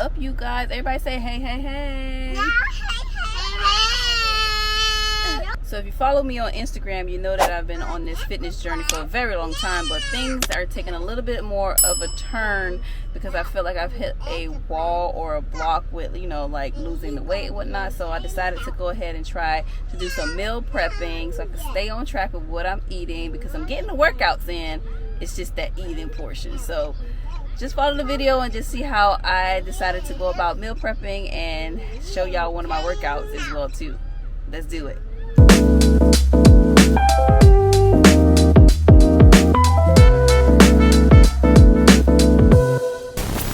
up, you guys? Everybody say hey, hey, hey. So if you follow me on Instagram, you know that I've been on this fitness journey for a very long time, but things are taking a little bit more of a turn because I feel like I've hit a wall or a block with, you know, like losing the weight and whatnot. So I decided to go ahead and try to do some meal prepping so I can stay on track with what I'm eating, because I'm getting the workouts in. It's just that eating portion. So just follow the video and just see how I decided to go about meal prepping, and show y'all one of my workouts as well too. Let's do it.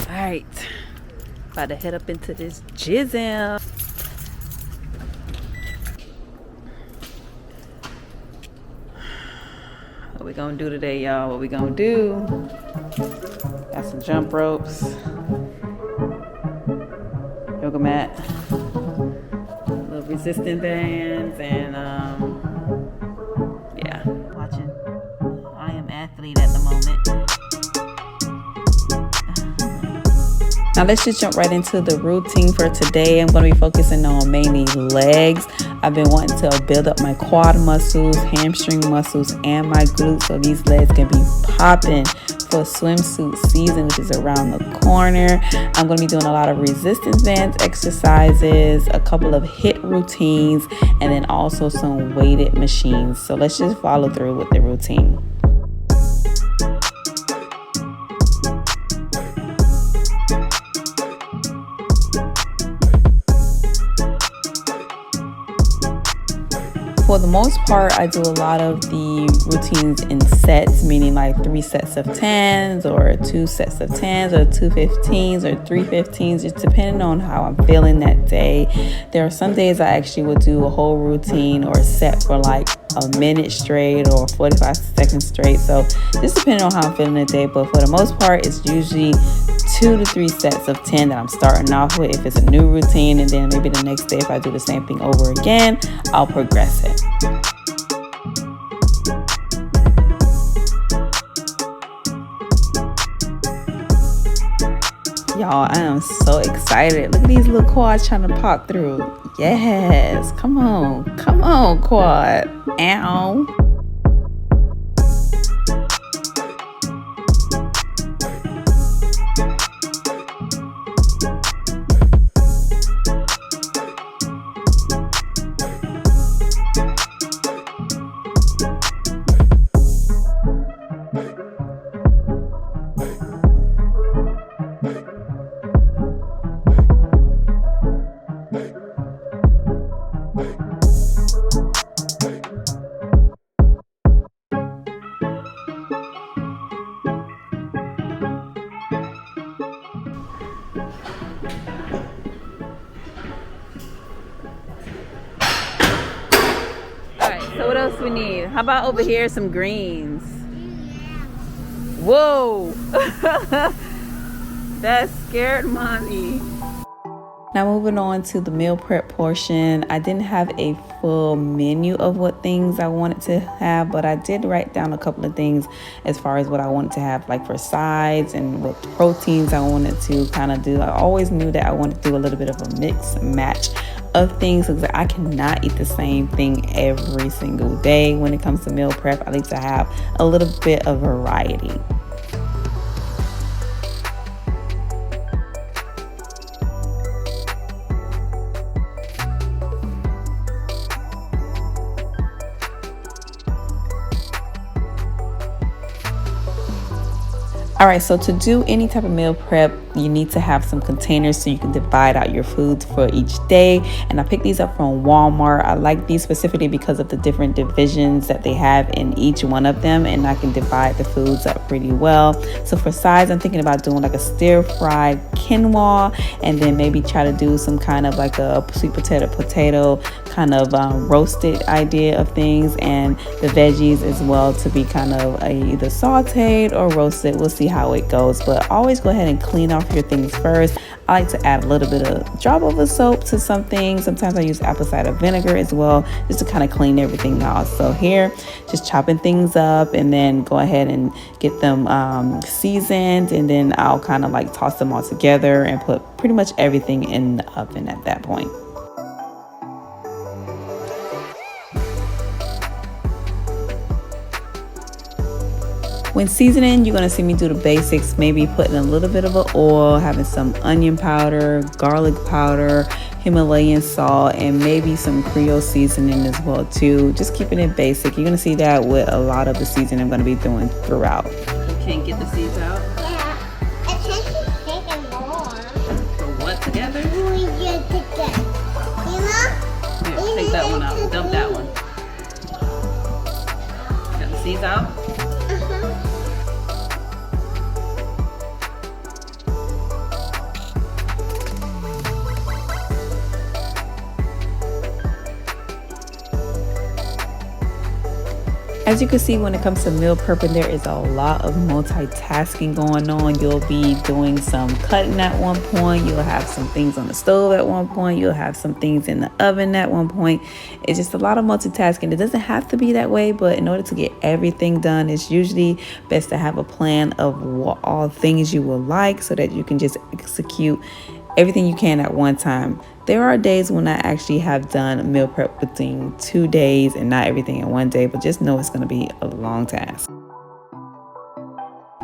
Alright, about to head up into this gym. What we gonna do today, y'all? What we gonna do? Got some jump ropes, yoga mat, little resistance bands, and yeah, watching I Am Athlete at the moment. Now let's just jump right into the routine for today. I'm going to be focusing on mainly legs. I've been wanting to build up my quad muscles, hamstring muscles, and my glutes, so these legs can be popping for swimsuit season, which is around the corner. I'm going to be doing a lot of resistance bands exercises, a couple of HIIT routines, and then also some weighted machines. So let's just follow through with the routine. For the most part, I do a lot of the routines in sets, meaning like 3 sets of 10s, or 2 sets of 10s, or 2 15s, or 3 15s, just depending on how I'm feeling that day. There are some days I actually would do a whole routine or set for like a minute straight or 45 seconds straight. So just depending on how I'm feeling that day. But for the most part, it's usually 2 to 3 sets of 10 that I'm starting off with if it's a new routine, and then maybe the next day if I do the same thing over again, I'll progress it. Y'all, I am so excited. Look at these little quads trying to pop through. Yes, come on quad. Ow. So what else we need? How about over here some greens? Whoa! That scared mommy. Now moving on to the meal prep portion. I didn't have a full menu of what things I wanted to have, but I did write down a couple of things as far as what I wanted to have, like for sides and what proteins I wanted to kind of do. I always knew that I wanted to do a little bit of a mix and match of things, because I cannot eat the same thing every single day. When it comes to meal prep, I like to have a little bit of variety. All right, so to do any type of meal prep, you need to have some containers so you can divide out your foods for each day. And I picked these up from Walmart. I like these specifically because of the different divisions that they have in each one of them, and I can divide the foods up pretty well. So for sides, I'm thinking about doing like a stir-fried quinoa, and then maybe try to do some kind of like a sweet potato kind of roasted idea of things, and the veggies as well to be kind of either sauteed or roasted. We'll see how it goes, but always go ahead and clean off off your things first. I like to add a little bit of drop of soap to some things. Sometimes I use apple cider vinegar as well, just to kind of clean everything off. So here, just chopping things up, and then go ahead and get them seasoned, and then I'll kind of like toss them all together and put pretty much everything in the oven at that point. When seasoning, you're gonna see me do the basics, maybe putting a little bit of an oil, having some onion powder, garlic powder, Himalayan salt, and maybe some Creole seasoning as well too. Just keeping it basic. You're gonna see that with a lot of the seasoning I'm gonna be doing throughout. You can't get the seeds out? Yeah, I think it's taking more. Put what together? We get together. You know? Here, take that one out. Dump that one. Got the seeds out? As you can see, when it comes to meal prepping, there is a lot of multitasking going on. You'll be doing some cutting at one point. You'll have some things on the stove at one point. You'll have some things in the oven at one point. It's just a lot of multitasking. It doesn't have to be that way, but in order to get everything done, it's usually best to have a plan of what all things you will like so that you can just execute everything you can at one time. There are days when I actually have done meal prep within 2 days and not everything in one day, but just know it's going to be a long task.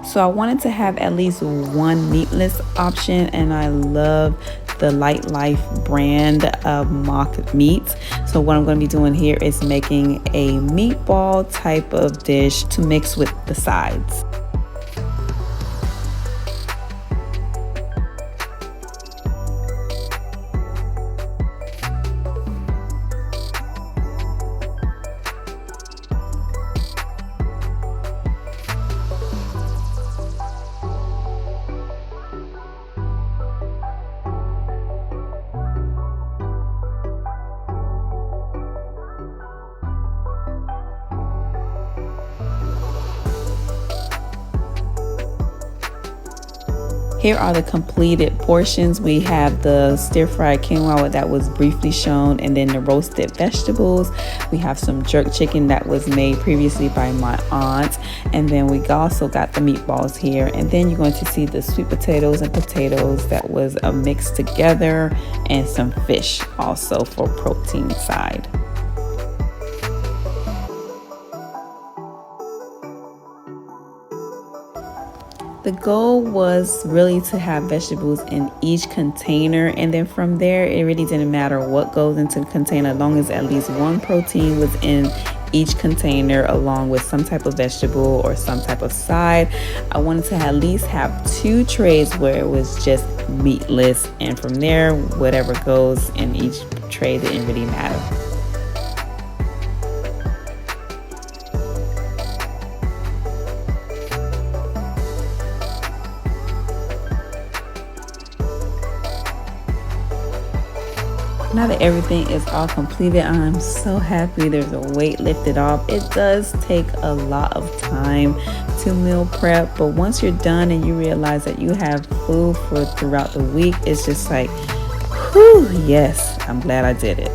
So I wanted to have at least one meatless option, and I love the Light Life brand of mock meats. So what I'm going to be doing here is making a meatball type of dish to mix with the sides. Here are the completed portions. We have the stir-fried quinoa that was briefly shown, and then the roasted vegetables. We have some jerk chicken that was made previously by my aunt, and then we also got the meatballs here. And then you're going to see the sweet potatoes and potatoes that was mixed together, and some fish also for protein side. The goal was really to have vegetables in each container, and then from there it really didn't matter what goes into the container as long as at least one protein was in each container along with some type of vegetable or some type of side. I wanted to at least have 2 trays where it was just meatless, and from there whatever goes in each tray didn't really matter. Now that everything is all completed, I'm so happy there's a weight lifted off. It does take a lot of time to meal prep, but once you're done and you realize that you have food for throughout the week, it's just like, whew, yes, I'm glad I did it.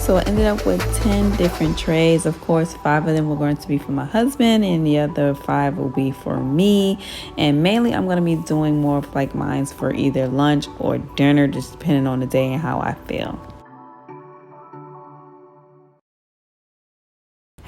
So I ended up with 10 different trays. Of course, 5 of them were going to be for my husband and the other 5 will be for me. And mainly I'm going to be doing more of like mine for either lunch or dinner, just depending on the day and how I feel.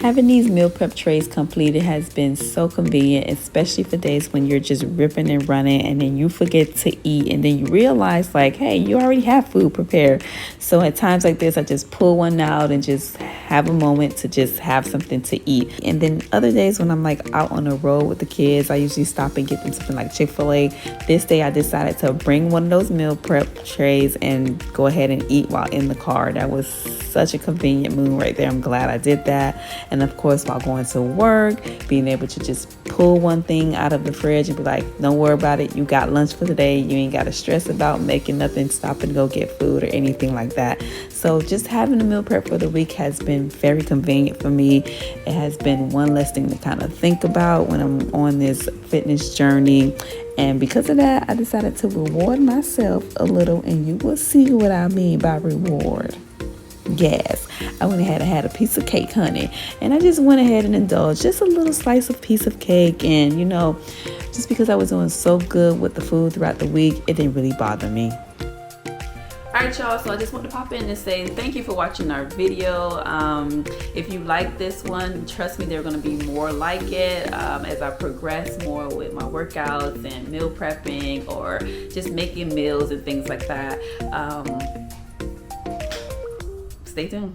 Having these meal prep trays completed has been so convenient, especially for days when you're just ripping and running and then you forget to eat, and then you realize like, hey, you already have food prepared. So at times like this, I just pull one out and just have a moment to just have something to eat. And then other days when I'm like out on the road with the kids, I usually stop and get them something like Chick-fil-A. This day I decided to bring one of those meal prep trays and go ahead and eat while in the car. That was such a convenient move right there. I'm glad I did that. And of course, while going to work, being able to just pull one thing out of the fridge and be like, don't worry about it, you got lunch for today. You ain't got to stress about making nothing, stop and go get food or anything like that. So just having a meal prep for the week has been very convenient for me. It has been one less thing to kind of think about when I'm on this fitness journey. And because of that, I decided to reward myself a little, and you will see what I mean by reward. Yes, I went ahead and had a piece of cake, honey, and I just went ahead and indulged just a little slice of piece of cake. And you know, just because I was doing so good with the food throughout the week, it didn't really bother me. Alright y'all, so I just want to pop in and say thank you for watching our video. If you like this one, trust me, there are going to be more like it as I progress more with my workouts and meal prepping or just making meals and things like that. Stay tuned.